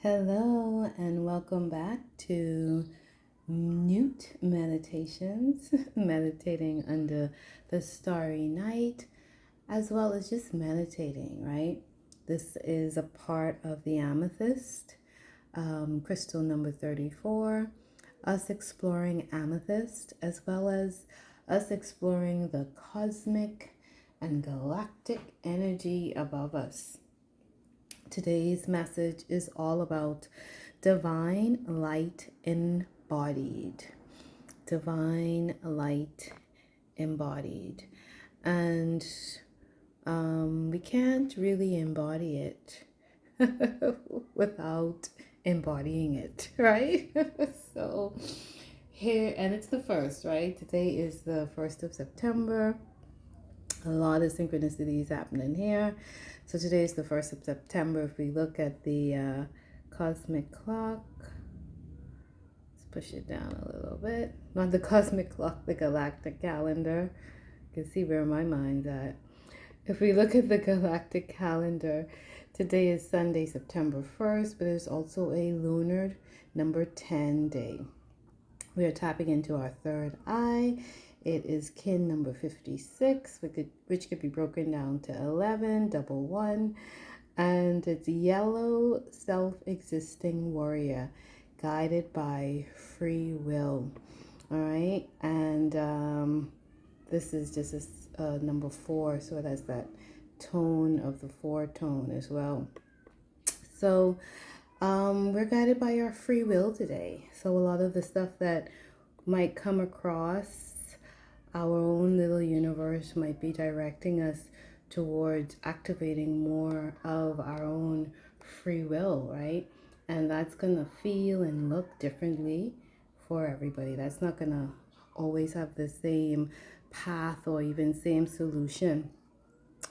Hello and welcome back to NUTMeditations, meditating under the starry night, as well as just meditating, right? This is a part of the Amethyst, crystal number 34, us exploring Amethyst, as well as us exploring the cosmic and galactic energy above us. Today's message is all about divine light embodied. Divine light embodied. And we can't really embody it without embodying it, right? So here, and it's the first, right? Today is the 1st of September. A lot of synchronicities happening here. So today is the 1st of September. If we look at the cosmic clock, let's push it down a little bit. Not the cosmic clock, the galactic calendar. You can see where my mind's at. If we look at the galactic calendar, today is Sunday, September 1st, but there's also a lunar number 10 day. We are tapping into our third eye. It is kin number 56, which could be broken down to 11, double one. And it's yellow, self-existing warrior, guided by free will. All right. And this is just a number 4, so it has that tone of the 4 tone as well. So we're guided by our free will today. So a lot of the stuff that might come across our own little universe might be directing us towards activating more of our own free will, right? And that's going to feel and look differently for everybody. That's not going to always have the same path or even same solution.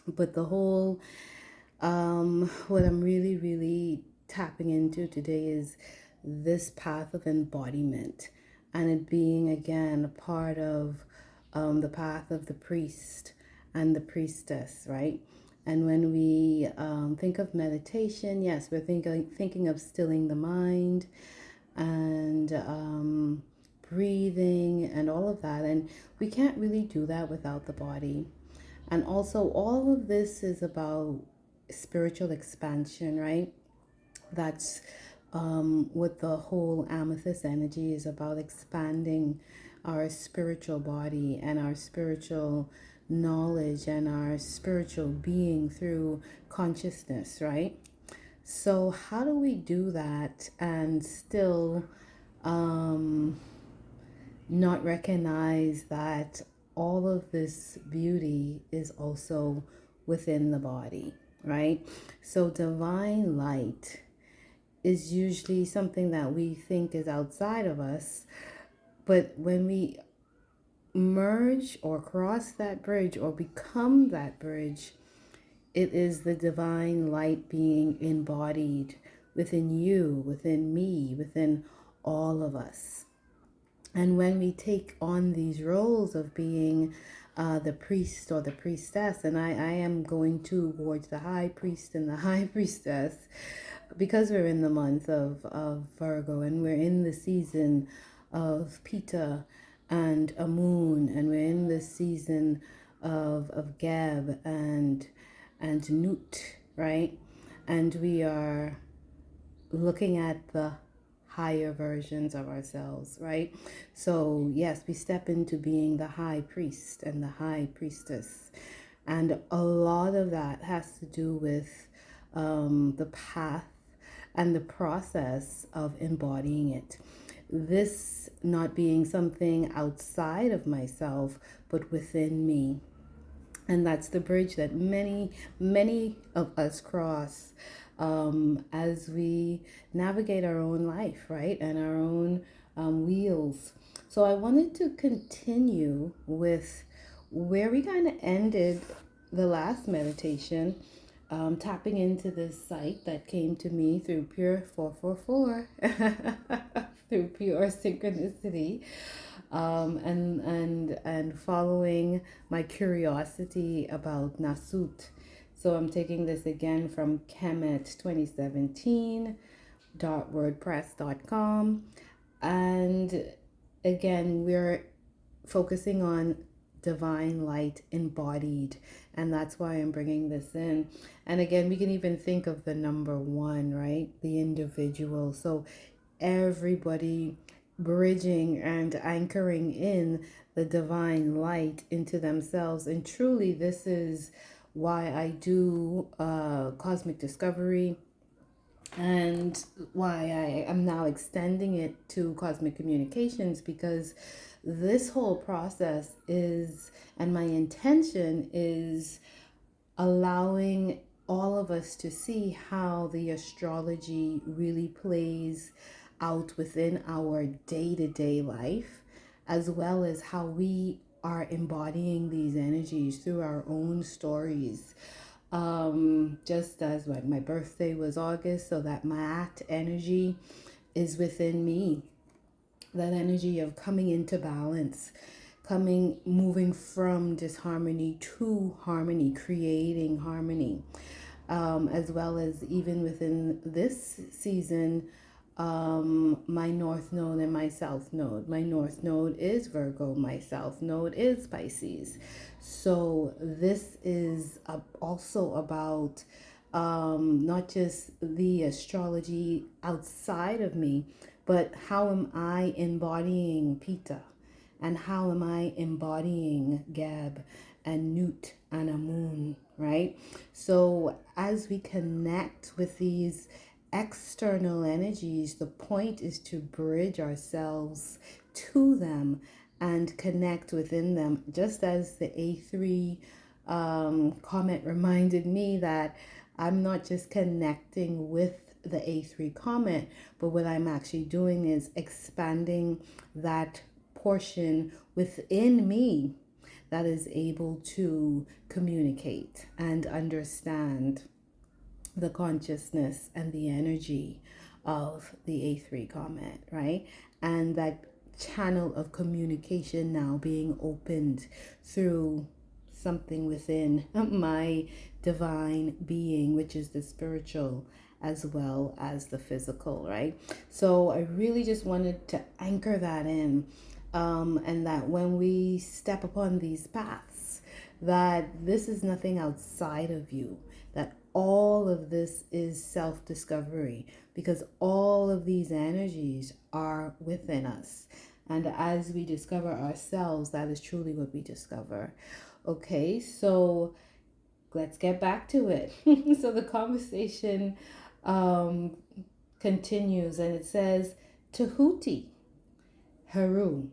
But the whole, what I'm really tapping into today is this path of embodiment, and it being again a part of the path of the priest and the priestess, right? And when we think of meditation, yes, we're thinking of stilling the mind and breathing and all of that. And we can't really do that without the body. And also, all of this is about spiritual expansion, right? That's what the whole amethyst energy is about, expanding our spiritual body and our spiritual knowledge and our spiritual being through consciousness, right? So how do we do that and still not recognize that all of this beauty is also within the body, right? So divine light is usually something that we think is outside of us, but when we merge or cross that bridge or become that bridge, it is the divine light being embodied within you, within me, within all of us. And when we take on these roles of being the priest or the priestess, and I am going towards the high priest and the high priestess, because we're in the month of Virgo, and we're in the season of Pitta and Amun, and we're in the season of Geb and Nut, right? And we are looking at the higher versions of ourselves, right? So yes, we step into being the high priest and the high priestess, and a lot of that has to do with the path and the process of embodying it. This not being something outside of myself, but within me. And that's the bridge that many of us cross as we navigate our own life, right? And our own wheels. So I wanted to continue with where we kind of ended the last meditation, tapping into this site that came to me through pure 444, through pure synchronicity. And following my curiosity about Nasut. So I'm taking this again from Kemet 2017, healingsounds4DivineLight.wordpress.com. And again, we're focusing on divine light embodied, and that's why I'm bringing this in. And again, we can even think of the number one, right? The individual. So everybody bridging and anchoring in the divine light into themselves. And truly, this is why I do cosmic discovery, and why I am now extending it to cosmic communications, because this whole process is, and my intention is, allowing all of us to see how the astrology really plays out within our day-to-day life, as well as how we are embodying these energies through our own stories. Just as like my birthday was August, so that Maat energy is within me. That energy of coming into balance, moving from disharmony to harmony, creating harmony. As well as even within this season, my North Node and my South Node. My North Node is Virgo, my South Node is Pisces. So this is also about not just the astrology outside of me, but how am I embodying Pitta? And how am I embodying Geb and Nut and Amun, right? So as we connect with these external energies, the point is to bridge ourselves to them and connect within them. Just as the A3 comment reminded me that I'm not just connecting with the A3 comment, but what I'm actually doing is expanding that portion within me that is able to communicate and understand the consciousness and the energy of the A3 comment, right? And that channel of communication now being opened through something within my divine being, which is the spiritual as well as the physical, right? So I really just wanted to anchor that in, and that when we step upon these paths, that this is nothing outside of you, that all of this is self-discovery, because all of these energies are within us. And as we discover ourselves, that is truly what we discover. Okay, so let's get back to it. So the conversation continues, and it says, Tahuti, Haru,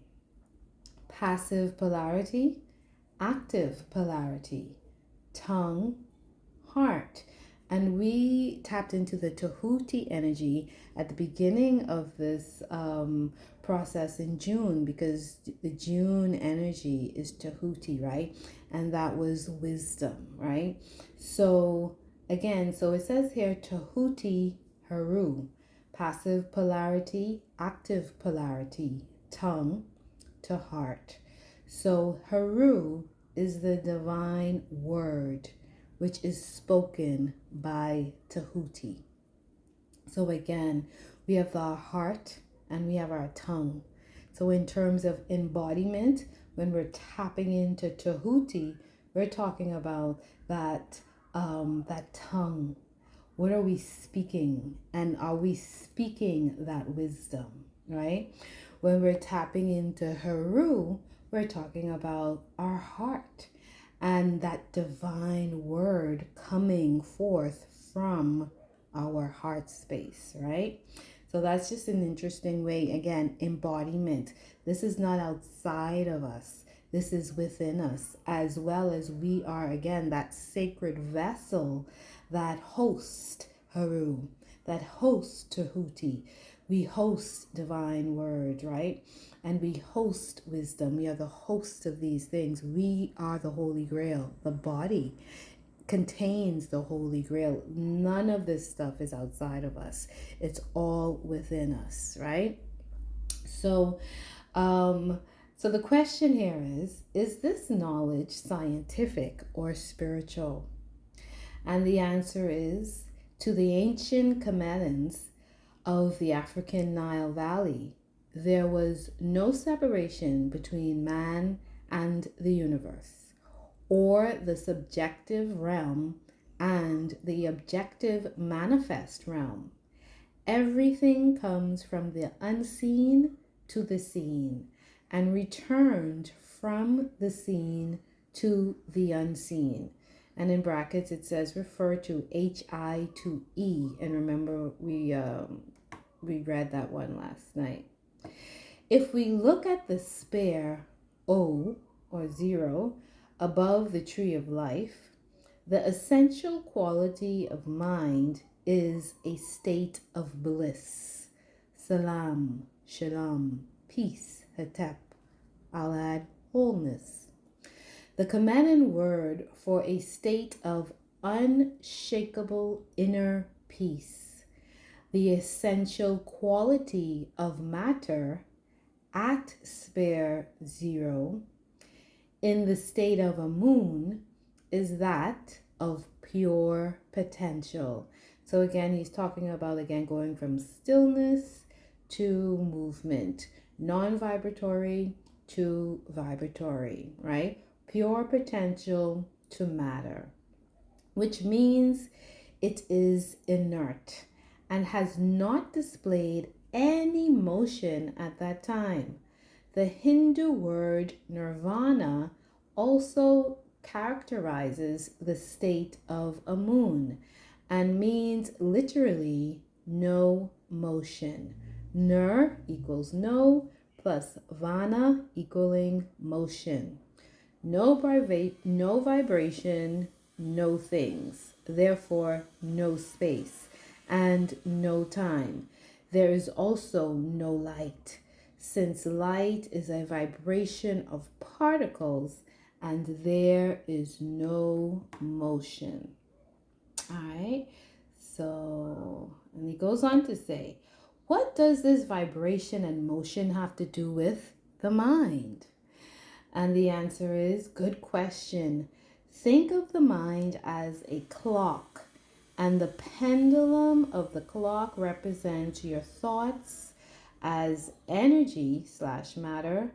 passive polarity, active polarity, tongue, heart. And we tapped into the Tahuti energy at the beginning of this process in June, because the June energy is Tahuti, right? And that was wisdom, right? So again, so it says here Tahuti Haru, passive polarity, active polarity, tongue to heart. So Haru is the divine word, which is spoken by Tahuti. So again, we have our heart and we have our tongue. So in terms of embodiment, when we're tapping into Tahuti, we're talking about that tongue. What are we speaking? And are we speaking that wisdom, right? When we're tapping into Haru, we're talking about our heart and that divine word coming forth from our heart space, right? So that's just an interesting way. Again, embodiment. This is not outside of us. This is within us, as well as we are, again, that sacred vessel that hosts Haru, that hosts Tahuti. We host divine word, right? And we host wisdom. We are the hosts of these things. We are the Holy Grail. The body contains the Holy Grail. None of this stuff is outside of us. It's all within us, right? So, so the question here is this knowledge scientific or spiritual? And the answer is, to the ancient Camelans, of the African Nile Valley, there was no separation between man and the universe, or the subjective realm and the objective manifest realm. Everything comes from the unseen to the seen and returned from the seen to the unseen. And in brackets it says refer to HI to E. And remember we read that one last night. If we look at the spare O or 0 above the tree of life, the essential quality of mind is a state of bliss. Salam, shalom, peace, hetep. I'll add wholeness. The commanding word for a state of unshakable inner peace. The essential quality of matter at spare 0 in the state of a moon is that of pure potential. So again, he's talking about, again, going from stillness to movement, non-vibratory to vibratory, right? Pure potential to matter, which means it is inert and has not displayed any motion at that time. The Hindu word nirvana also characterizes the state of a moon and means literally no motion. Nir equals no plus vana equaling motion. No vibration, no things. Therefore, no space and no time. There is also no light, since light is a vibration of particles and there is no motion. All right, so, and he goes on to say, what does this vibration and motion have to do with the mind? And the answer is, good question. Think of the mind as a clock, and the pendulum of the clock represents your thoughts as energy / matter.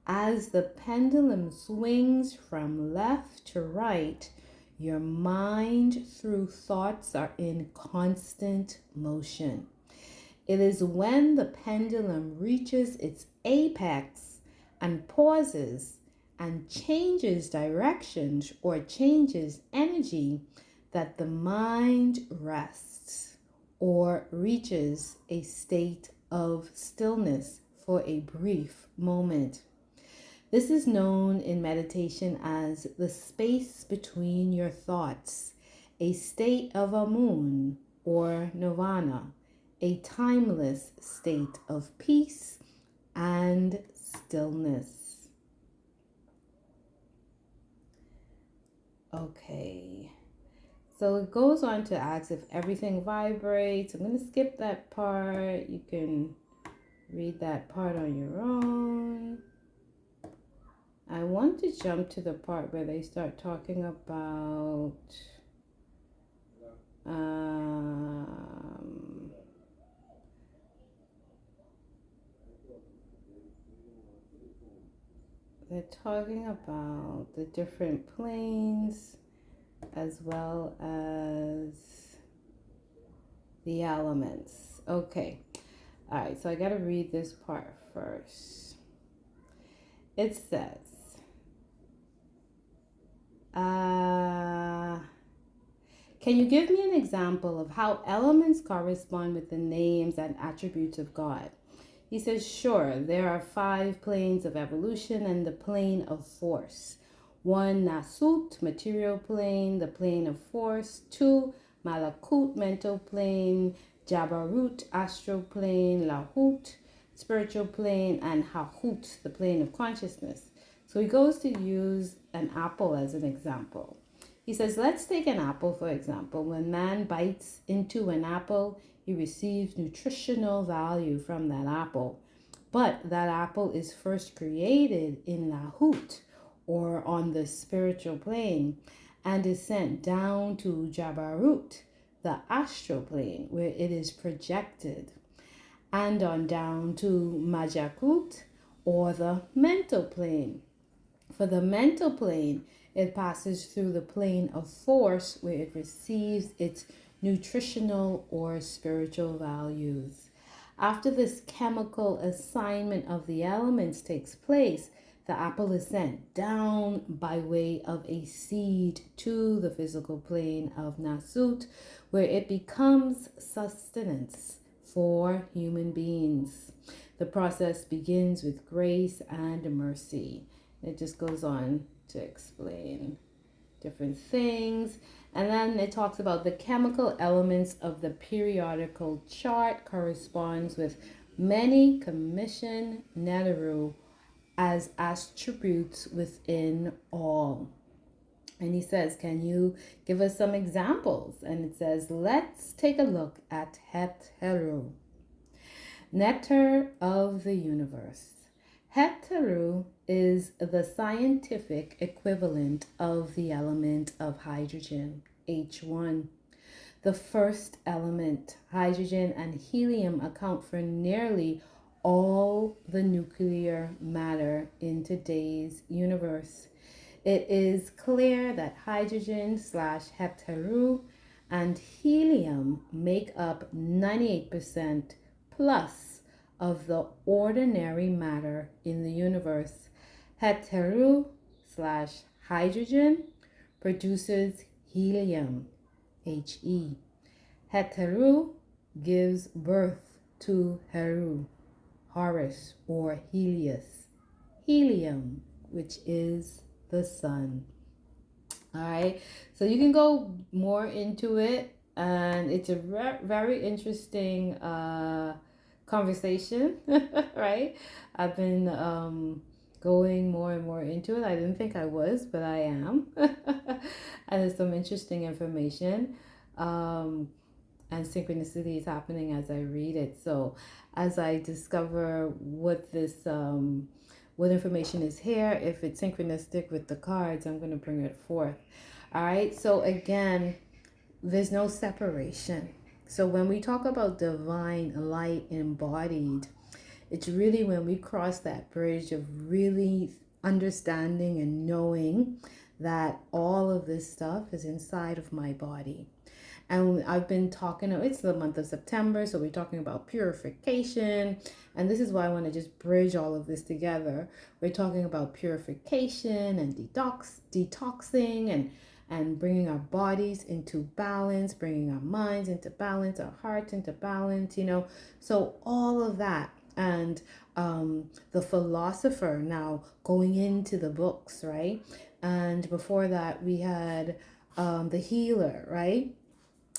As the pendulum swings from left to right, your mind through thoughts are in constant motion. It is when the pendulum reaches its apex and pauses and changes directions or changes energy that the mind rests or reaches a state of stillness for a brief moment. This is known in meditation as the space between your thoughts, a state of a moon or nirvana, a timeless state of peace and stillness. Okay, so it goes on to ask if everything vibrates. I'm going to skip that part. You can read that part on your own. I want to jump to the part where they start talking about they're talking about the different planes as well as the elements. Okay. All right, so I got to read this part first. It says, can you give me an example of how elements correspond with the names and attributes of God? He says, sure, there are 5 planes of evolution and the plane of force. 1, Nasut, material plane, the plane of force. 2, Malakut, mental plane. Jabarut, astral plane. Lahut, spiritual plane. And Hahut, the plane of consciousness. So he goes to use an apple as an example. He says, let's take an apple, for example. When man bites into an apple, he receives nutritional value from that apple. But that apple is first created in Lahut, or on the spiritual plane, and is sent down to Jabarut, the astral plane, where it is projected. and on down to Majakut, or the mental plane. For the mental plane, it passes through the plane of force where it receives its nutritional or spiritual values. After this chemical assignment of the elements takes place, the apple is sent down by way of a seed to the physical plane of Nasut, where it becomes sustenance for human beings. The process begins with grace and mercy. It just goes on to explain different things. And then it talks about the chemical elements of the periodical chart corresponds with many commission Neteru as attributes within all. And he says, can you give us some examples? And it says, let's take a look at Heteru, nectar of the universe. Heteru is the scientific equivalent of the element of hydrogen, H1. The first element, hydrogen and helium, account for nearly all the nuclear matter in today's universe. It is clear that hydrogen slash Heteru and helium make up 98% plus of the ordinary matter in the universe. Heteru slash hydrogen produces helium, He. Heteru gives birth to Heru, Horus, or Helios, helium, which is the sun. All right, so you can go more into it, and it's a very interesting conversation, right? I've been going more and more into it. I didn't think I was, but I am. And there's some interesting information and synchronicity is happening as I read it. So as I discover what this what information is here, if it's synchronistic with the cards, I'm going to bring it forth. All right, so again, there's no separation. So when we talk about divine light embodied, it's really when we cross that bridge of really understanding and knowing that all of this stuff is inside of my body. And I've been talking, it's the month of September, so we're talking about purification. And this is why I want to just bridge all of this together. We're talking about purification and detoxing and bringing our bodies into balance, bringing our minds into balance, our hearts into balance, So all of that. And the philosopher now going into the books, right? And before that, we had the healer, right?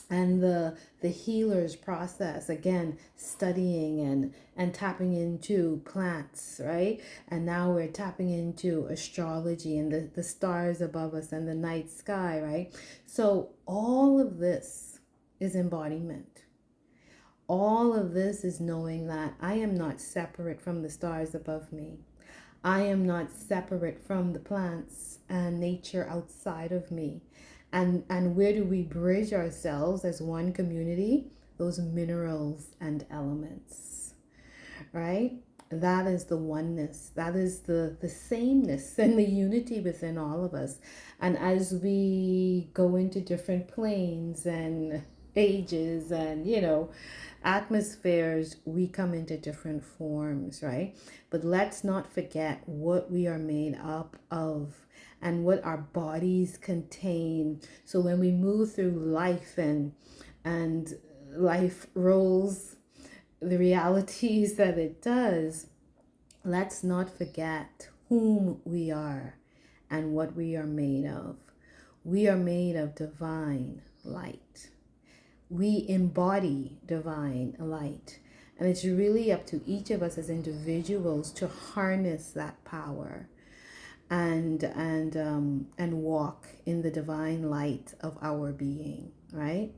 And the healer's process, again, studying and tapping into plants, right? And now we're tapping into astrology and the stars above us and the night sky, right? So all of this is embodiment. All of this is knowing that I am not separate from the stars above me. I am not separate from the plants and nature outside of me. And where do we bridge ourselves as one community? Those minerals and elements, right? That is the oneness. That is the sameness and the unity within all of us. And as we go into different planes and ages and, atmospheres, we come into different forms, right? But let's not forget what we are made up of and what our bodies contain. So when we move through life and life rolls the realities that it does, let's not forget whom we are and what we are made of. We are made of divine light. We embody divine light. And it's really up to each of us as individuals to harness that power and walk in the divine light of our being, right?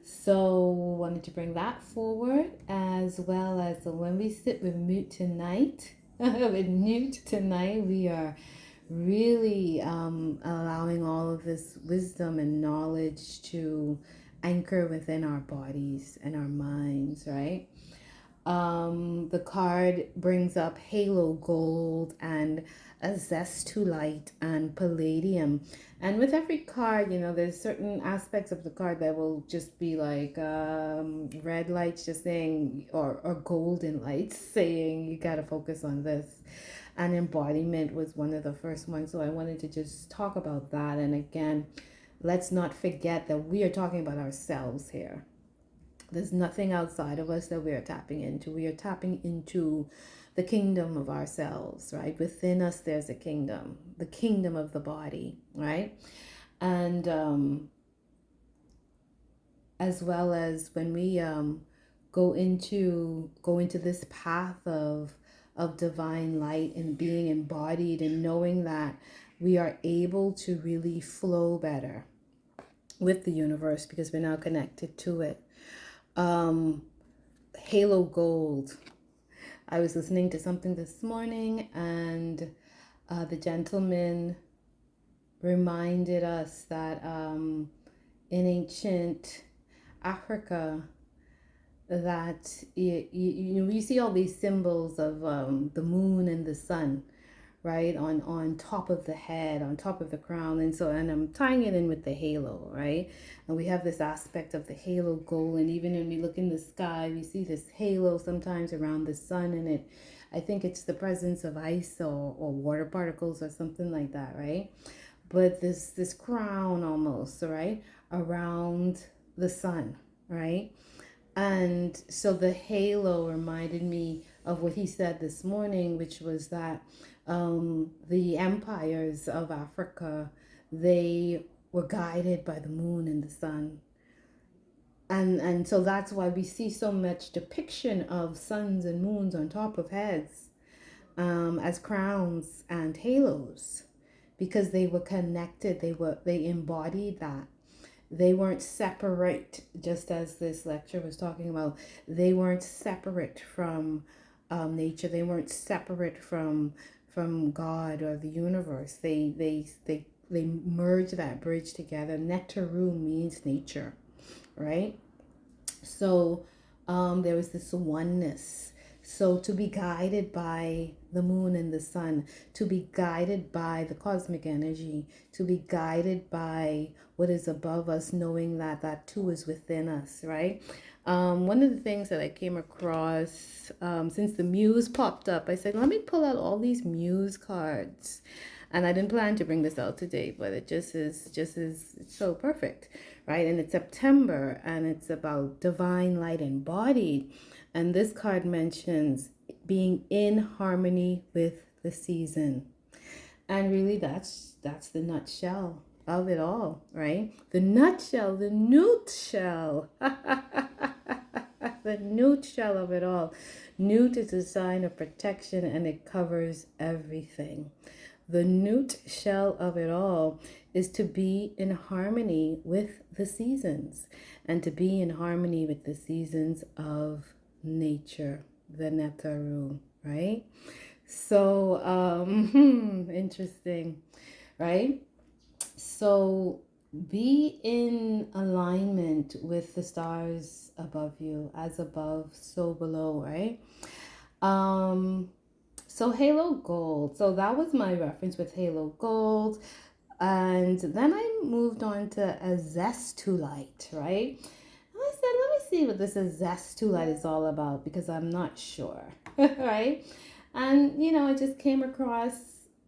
So wanted to bring that forward, as well as when we sit with Newt tonight, we are really allowing all of this wisdom and knowledge to anchor within our bodies and our minds, right? The card brings up halo gold and Azeztulite and Palladium. And with every card, you know, there's certain aspects of the card that will just be like red lights just saying, or golden lights saying you got to focus on this. And embodiment was one of the first ones. So I wanted to just talk about that. And again, let's not forget that we are talking about ourselves here. There's nothing outside of us that we are tapping into. We are tapping into the kingdom of ourselves, right? Within us, there's a kingdom, the kingdom of the body, right? And as well as when we go into this path of divine light and being embodied and knowing that we are able to really flow better with the universe because we're now connected to it. Halo gold. I was listening to something this morning, and the gentleman reminded us that in ancient Africa, that you see all these symbols of the moon and the sun, right, on top of the head, on top of the crown. And I'm tying it in with the halo, right? And we have this aspect of the halo gold, and even when we look in the sky, we see this halo sometimes around the sun, and I think it's the presence of ice or water particles or something like that, right? But this crown almost, right, around the sun, right? And so the halo reminded me of what he said this morning, which was that the empires of Africa, they were guided by the moon and the sun. And so that's why we see so much depiction of suns and moons on top of heads as crowns and halos, because they were connected, they embodied that. They weren't separate, just as this lecture was talking about. They weren't separate from nature. They weren't separate from God or the universe. They merge that bridge together. Nectaru means nature, right? So there was this oneness. So to be guided by the moon and the sun, to be guided by the cosmic energy, to be guided by what is above us, knowing that that too is within us, right? One of the things that I came across since the muse popped up, I said, let me pull out all these muse cards. And I didn't plan to bring this out today, but it just is so perfect, right? And it's September, and it's about divine light embodied. And this card mentions being in harmony with the season. And really that's the nutshell of it all, right? The nutshell, the newt shell. The newt shell of it all. Newt is a sign of protection, and it covers everything. The newt shell of it all is to be in harmony with the seasons, and to be in harmony with the seasons of nature, the Netaru, right? So interesting, right? So be in alignment with the stars above you, as above, so below, right? So halo gold. So that was my reference with halo gold. And then I moved on to Azeztulite, right? And I said, let me see what this Azeztulite is all about, because I'm not sure, right? And, you know, I just came across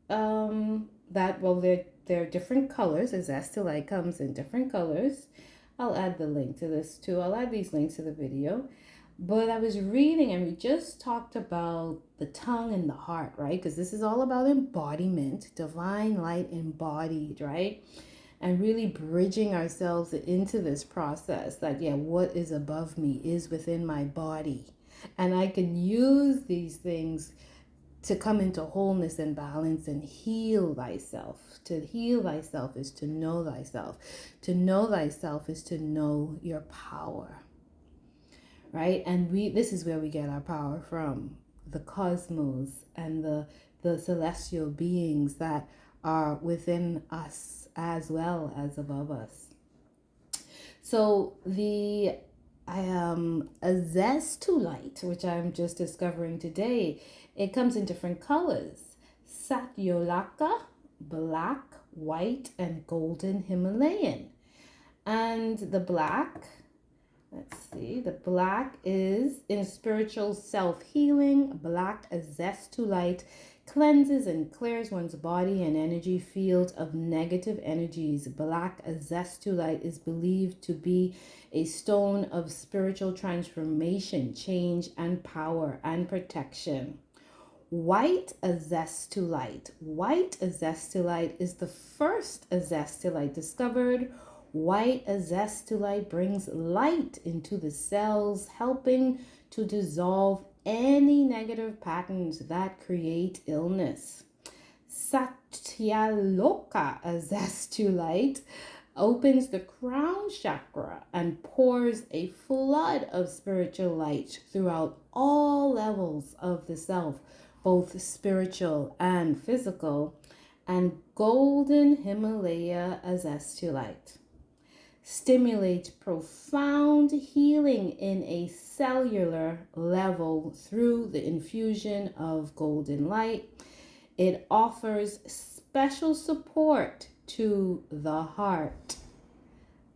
that, well, there are different colors. Azeztulite comes in different colors. I'll add the link to this too. I'll add these links to the video. But I was reading, and we just talked about the tongue and the heart, right? Because this is all about embodiment, divine light embodied, right? And really bridging ourselves into this process that, yeah, what is above me is within my body. And I can use these things to come into wholeness and balance and heal thyself. To heal thyself is to know thyself. To know thyself is to know your power. Right? And this is where we get our power from, the cosmos and the celestial beings that are within us as well as above us. So the Azeztulite, which I'm just discovering today. It comes in different colors. Satyolaka, black, white, and golden Himalayan. And the black, let's see, the black is in spiritual self-healing. Black Azeztulite cleanses and clears one's body and energy field of negative energies. Black Azeztulite is believed to be a stone of spiritual transformation, change, and power and protection. White Azeztulite. White Azeztulite is the first Azeztulite discovered. White Azeztulite brings light into the cells, helping to dissolve any negative patterns that create illness. Satyaloka Azeztulite opens the crown chakra and pours a flood of spiritual light throughout all levels of the self, both spiritual and physical. And golden Himalaya Azeztulite stimulates profound healing in a cellular level through the infusion of golden light. It offers special support to the heart,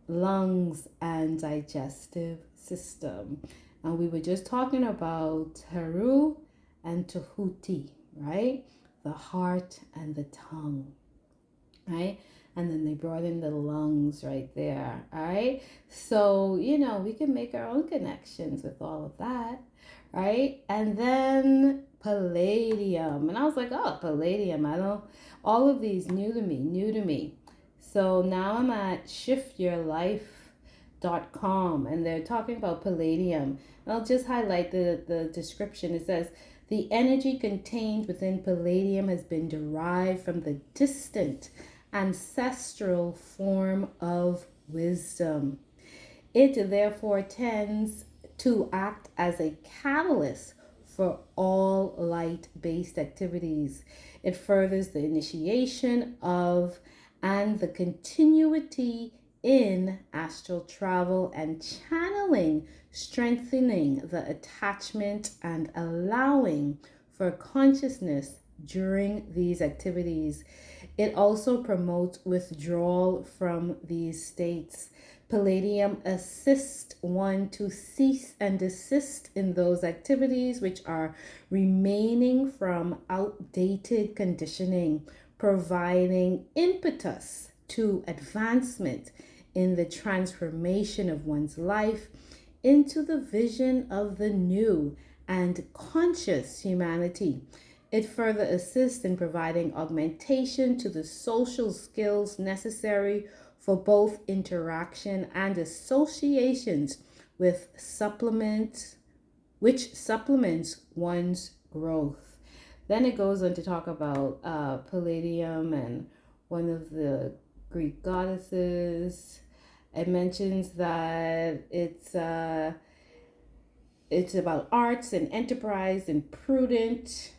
lungs, and digestive system. And we were just talking about Heru and Tahuti, right? The heart and the tongue, right? And then they brought in the lungs right there, all right? So, we can make our own connections with all of that, right? And then palladium. And I was like, oh, palladium. All of these new to me. So now I'm at shiftyourlife.com and they're talking about palladium. And I'll just highlight the description. It says, the energy contained within palladium has been derived from the distant ancestral form of wisdom. It therefore tends to act as a catalyst for all light-based activities. It furthers the initiation of and the continuity in astral travel and channeling, strengthening the attachment and allowing for consciousness during these activities. It also promotes withdrawal from these states. Palladium assists one to cease and desist in those activities which are remaining from outdated conditioning, providing impetus to advancement in the transformation of one's life into the vision of the new and conscious humanity. It further assists in providing augmentation to the social skills necessary for both interaction and associations with which supplements one's growth. Then it goes on to talk about Palladium and one of the Greek goddesses. It mentions that it's about arts and enterprise and prudent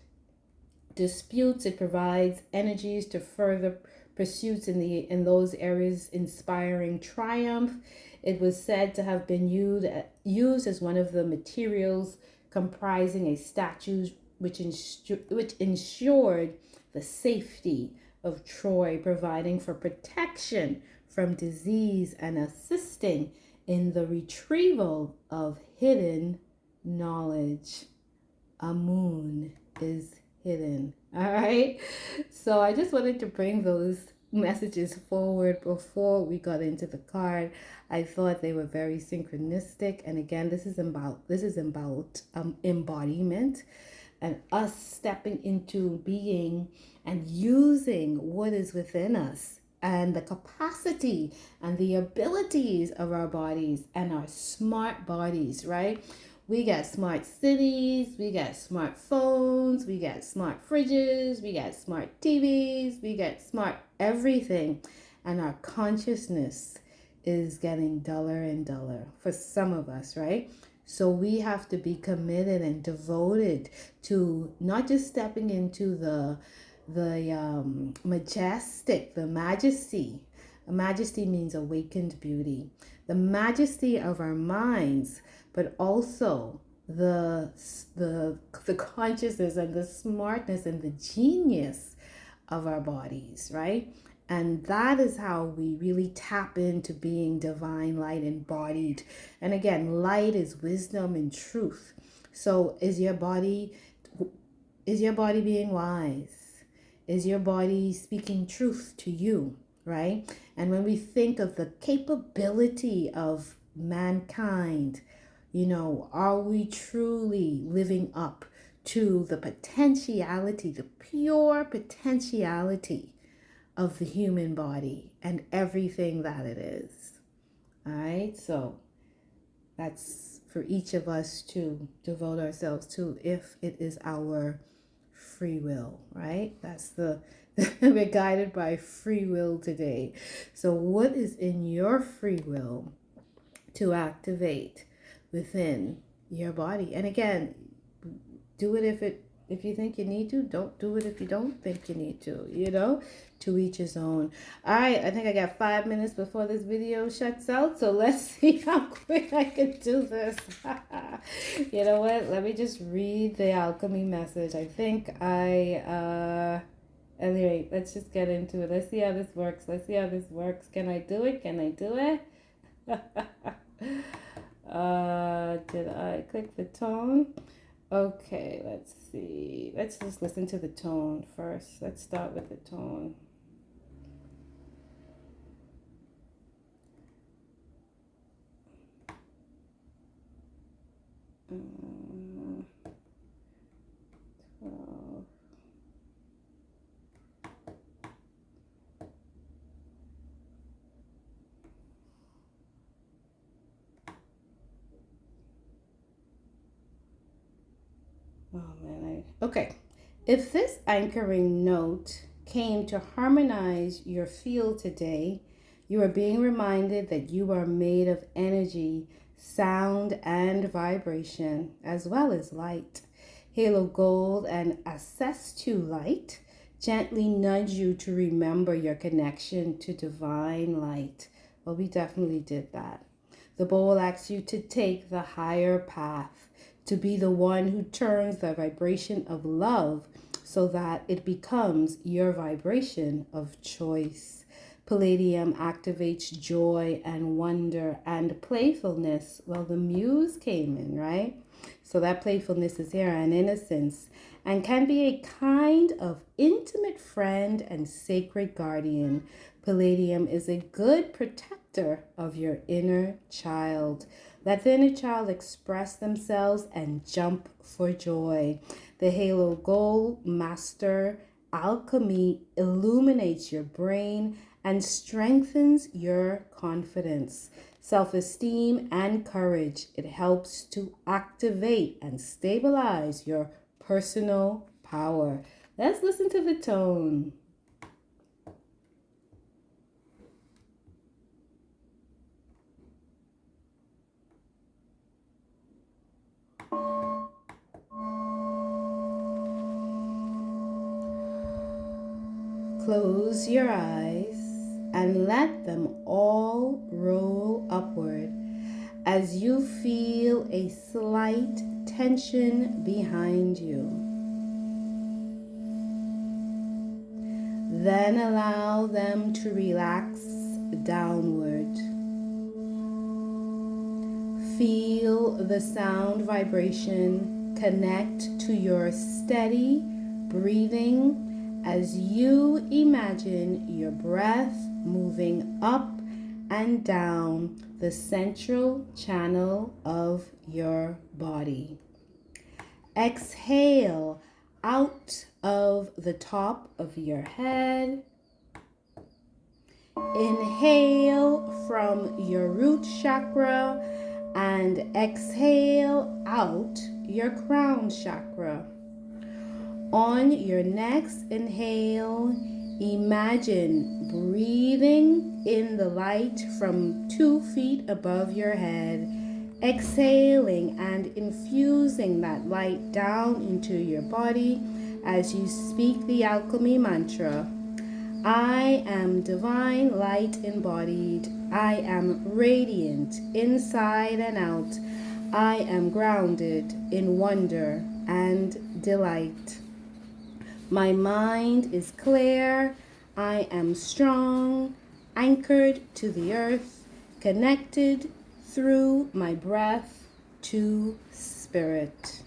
disputes. It provides energies to further pursuits in those areas, inspiring triumph. It was said to have been used as one of the materials comprising a statue which ensured the safety of Troy, providing for protection from disease and assisting in the retrieval of hidden knowledge. Amun is hidden. All right. So I just wanted to bring those messages forward before we got into the card. I thought they were very synchronistic. And again, this is about embodiment and us stepping into being and using what is within us and the capacity and the abilities of our bodies and our smart bodies, right? We got smart cities, we got smartphones, we got smart fridges, we got smart TVs, we got smart everything. And our consciousness is getting duller and duller for some of us, right? So we have to be committed and devoted to not just stepping into the majesty Majesty means awakened beauty. The majesty of our minds, but also the consciousness and the smartness and the genius of our bodies, right? And that is how we really tap into being divine light embodied. And again, light is wisdom and truth. So is your body being wise? Is your body speaking truth to you, right? And when we think of the capability of mankind, are we truly living up to the potentiality, the pure potentiality of the human body and everything that it is? All right, so that's for each of us to devote ourselves to, if it is our free will, right? We're guided by free will today. So what is in your free will to activate within your body? And again, do it if you think you need to. Don't do it if you don't think you need to, to each his own. All right, I think I got 5 minutes before this video shuts out, so let's see how quick I can do this. You know what? Let me just read the alchemy message. I think anyway, let's just get into it. Let's see how this works. Can I do it? Did I click the tone? Okay, let's see. Let's just listen to the tone first. Let's start with the tone. Okay. If this anchoring note came to harmonize your field today, you are being reminded that you are made of energy, sound, and vibration, as well as light. Halo Gold and Azeztulite gently nudge you to remember your connection to divine light. Well, we definitely did that. The bowl asks you to take the higher path, to be the one who turns the vibration of love so that it becomes your vibration of choice. Palladium activates joy and wonder and playfulness. Well, the muse came in, right? So that playfulness is here, and innocence, and can be a kind of intimate friend and sacred guardian. Palladium is a good protector of your inner child. Let the inner child express themselves and jump for joy. The Halo Gold Master Alchemy illuminates your brain and strengthens your confidence, self-esteem, and courage. It helps to activate and stabilize your personal power. Let's listen to the tone. Close your eyes and let them all roll upward as you feel a slight tension behind you. Then allow them to relax downward. Feel the sound vibration connect to your steady breathing as you imagine your breath moving up and down the central channel of your body. Exhale out of the top of your head. Inhale from your root chakra and exhale out your crown chakra. On your next inhale, imagine breathing in the light from 2 feet above your head, exhaling and infusing that light down into your body as you speak the alchemy mantra. I am divine light embodied. I am radiant inside and out. I am grounded in wonder and delight. My mind is clear. I am strong, anchored to the earth, connected through my breath to spirit.